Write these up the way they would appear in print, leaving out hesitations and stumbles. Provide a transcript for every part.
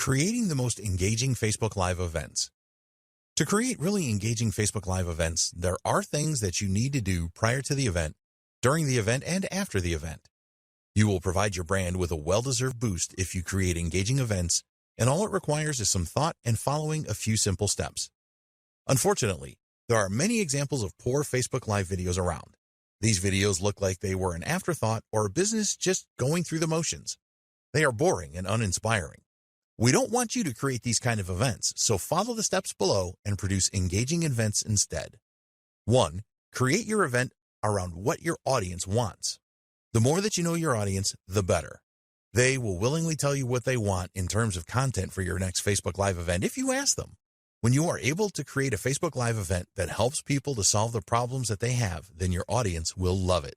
Creating the most engaging Facebook Live events. To create really engaging Facebook Live events, there are things that you need to do prior to the event, during the event, and after the event. You will provide your brand with a well-deserved boost if you create engaging events, and all it requires is some thought and following a few simple steps. Unfortunately, there are many examples of poor Facebook Live videos around. These videos look like they were an afterthought or a business just going through the motions. They are boring and uninspiring. We don't want you to create these kind of events, so follow the steps below and produce engaging events instead. 1. Create your event around what your audience wants. The more that you know your audience, the better. They will willingly tell you what they want in terms of content for your next Facebook Live event if you ask them. When you are able to create a Facebook Live event that helps people to solve the problems that they have, then your audience will love it.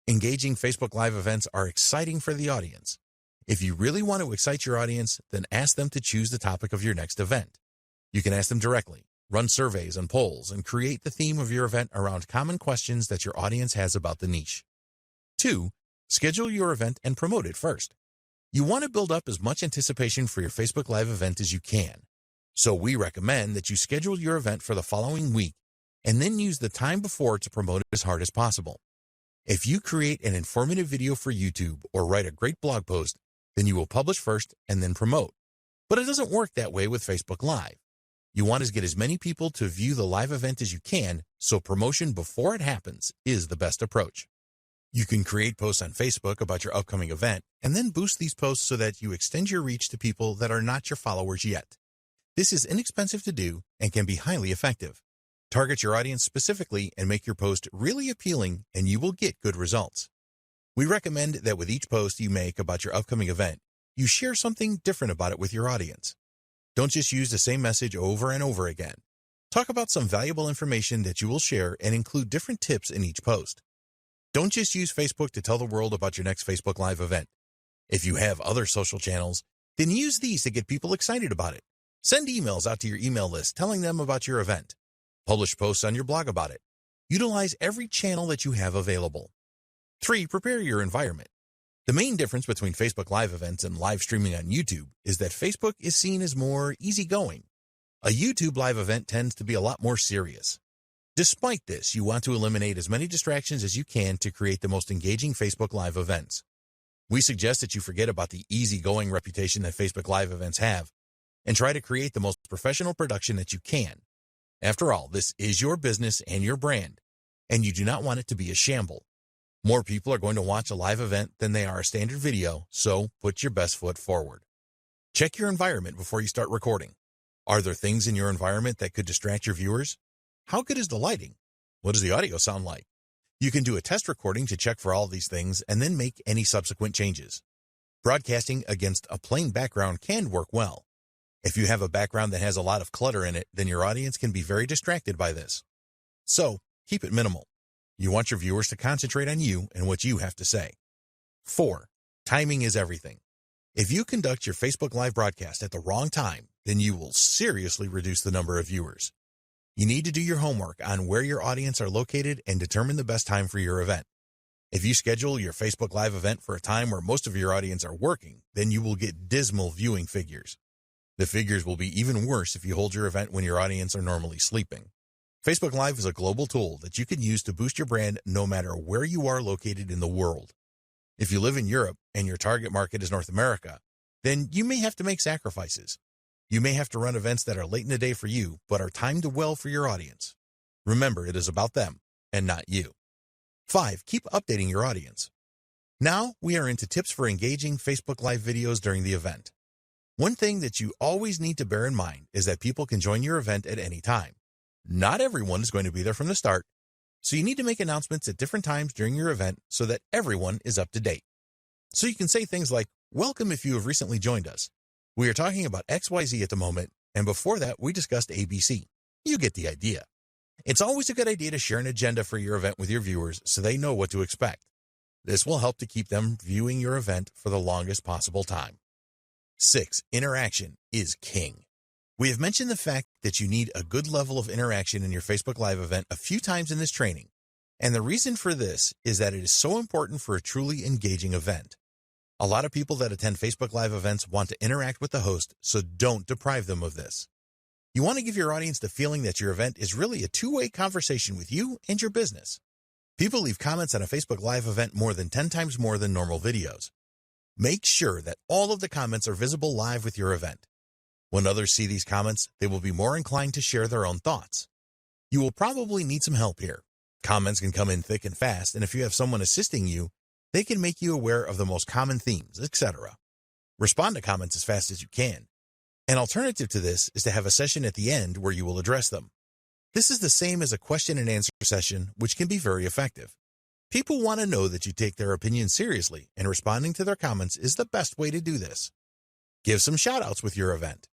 Engaging Facebook Live events are exciting for the audience. If you really want to excite your audience, then ask them to choose the topic of your next event. You can ask them directly, run surveys and polls, and create the theme of your event around common questions that your audience has about the niche. 2. Schedule your event and promote it first. You want to build up as much anticipation for your Facebook Live event as you can. So we recommend that you schedule your event for the following week and then use the time before to promote it as hard as possible. If you create an informative video for YouTube or write a great blog post, then you will publish first and then promote. But it doesn't work that way with Facebook Live. You want to get as many people to view the live event as you can, so promotion before it happens is the best approach. You can create posts on Facebook about your upcoming event and then boost these posts so that you extend your reach to people that are not your followers yet. This is inexpensive to do and can be highly effective. Target your audience specifically and make your post really appealing, and you will get good results. We recommend that with each post you make about your upcoming event, you share something different about it with your audience. Don't just use the same message over and over again. Talk about some valuable information that you will share and include different tips in each post. Don't just use Facebook to tell the world about your next Facebook Live event. If you have other social channels, then use these to get people excited about it. Send emails out to your email list telling them about your event. Publish posts on your blog about it. Utilize every channel that you have available. 3. Prepare your environment. The main difference between Facebook Live events and live streaming on YouTube is that Facebook is seen as more easygoing. A YouTube live event tends to be a lot more serious. Despite this, you want to eliminate as many distractions as you can to create the most engaging Facebook Live events. We suggest that you forget about the easygoing reputation that Facebook Live events have and try to create the most professional production that you can. After all, this is your business and your brand, and you do not want it to be a shamble. More people are going to watch a live event than they are a standard video, so put your best foot forward. Check your environment before you start recording. Are there things in your environment that could distract your viewers? How good is the lighting? What does the audio sound like? You can do a test recording to check for all these things and then make any subsequent changes. Broadcasting against a plain background can work well. If you have a background that has a lot of clutter in it, then your audience can be very distracted by this. So, keep it minimal. You want your viewers to concentrate on you and what you have to say. 4. Timing is everything. If you conduct your Facebook Live broadcast at the wrong time, then you will seriously reduce the number of viewers. You need to do your homework on where your audience are located and determine the best time for your event. If you schedule your Facebook Live event for a time where most of your audience are working, then you will get dismal viewing figures. The figures will be even worse if you hold your event when your audience are normally sleeping. Facebook Live is a global tool that you can use to boost your brand no matter where you are located in the world. If you live in Europe and your target market is North America, then you may have to make sacrifices. You may have to run events that are late in the day for you, but are timed well for your audience. Remember, it is about them and not you. 5. Keep updating your audience. Now we are into tips for engaging Facebook Live videos during the event. One thing that you always need to bear in mind is that people can join your event at any time. Not everyone is going to be there from the start, so you need to make announcements at different times during your event so that everyone is up to date. So you can say things like, "Welcome if you have recently joined us. We are talking about XYZ at the moment, and before that we discussed ABC. You get the idea." It's always a good idea to share an agenda for your event with your viewers so they know what to expect. This will help to keep them viewing your event for the longest possible time. 6. Interaction is king. We have mentioned the fact that you need a good level of interaction in your Facebook Live event a few times in this training, and the reason for this is that it is so important for a truly engaging event. A lot of people that attend Facebook Live events want to interact with the host, so don't deprive them of this. You want to give your audience the feeling that your event is really a two-way conversation with you and your business. People leave comments on a Facebook Live event more than 10 times more than normal videos. Make sure that all of the comments are visible live with your event. When others see these comments, they will be more inclined to share their own thoughts. You will probably need some help here. Comments can come in thick and fast, and if you have someone assisting you, they can make you aware of the most common themes, etc. Respond to comments as fast as you can. An alternative to this is to have a session at the end where you will address them. This is the same as a question and answer session, which can be very effective. People want to know that you take their opinion seriously, and responding to their comments is the best way to do this. Give some shout-outs with your event.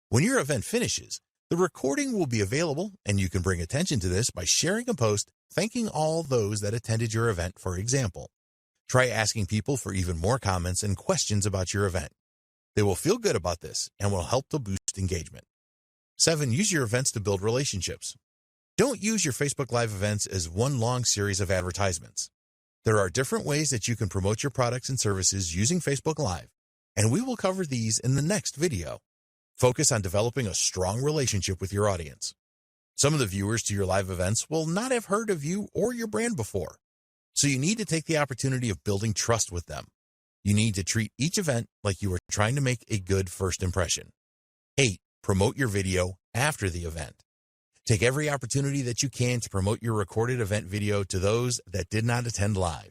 When your event finishes, the recording will be available, and you can bring attention to this by sharing a post thanking all those that attended your event, for example. Try asking people for even more comments and questions about your event. They will feel good about this and will help to boost engagement. 7. Use your events to build relationships. Don't use your Facebook Live events as one long series of advertisements. There are different ways that you can promote your products and services using Facebook Live, and we will cover these in the next video. Focus on developing a strong relationship with your audience. Some of the viewers to your live events will not have heard of you or your brand before, so you need to take the opportunity of building trust with them. You need to treat each event like you are trying to make a good first impression. 8. Promote your video after the event. Take every opportunity that you can to promote your recorded event video to those that did not attend live.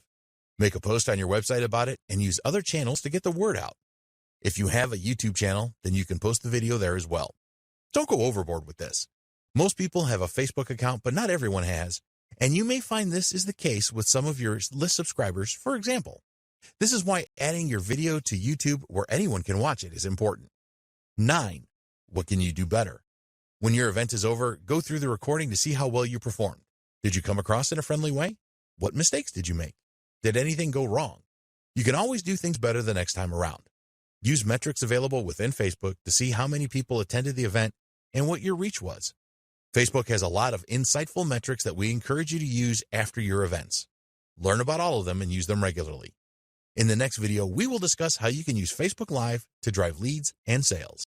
Make a post on your website about it and use other channels to get the word out. If you have a YouTube channel, then you can post the video there as well. Don't go overboard with this. Most people have a Facebook account, but not everyone has, and you may find this is the case with some of your list subscribers, for example. This is why adding your video to YouTube where anyone can watch it is important. 9. What can you do better? When your event is over, go through the recording to see how well you performed. Did you come across in a friendly way? What mistakes did you make? Did anything go wrong? You can always do things better the next time around. Use metrics available within Facebook to see how many people attended the event and what your reach was. Facebook has a lot of insightful metrics that we encourage you to use after your events. Learn about all of them and use them regularly. In the next video, we will discuss how you can use Facebook Live to drive leads and sales.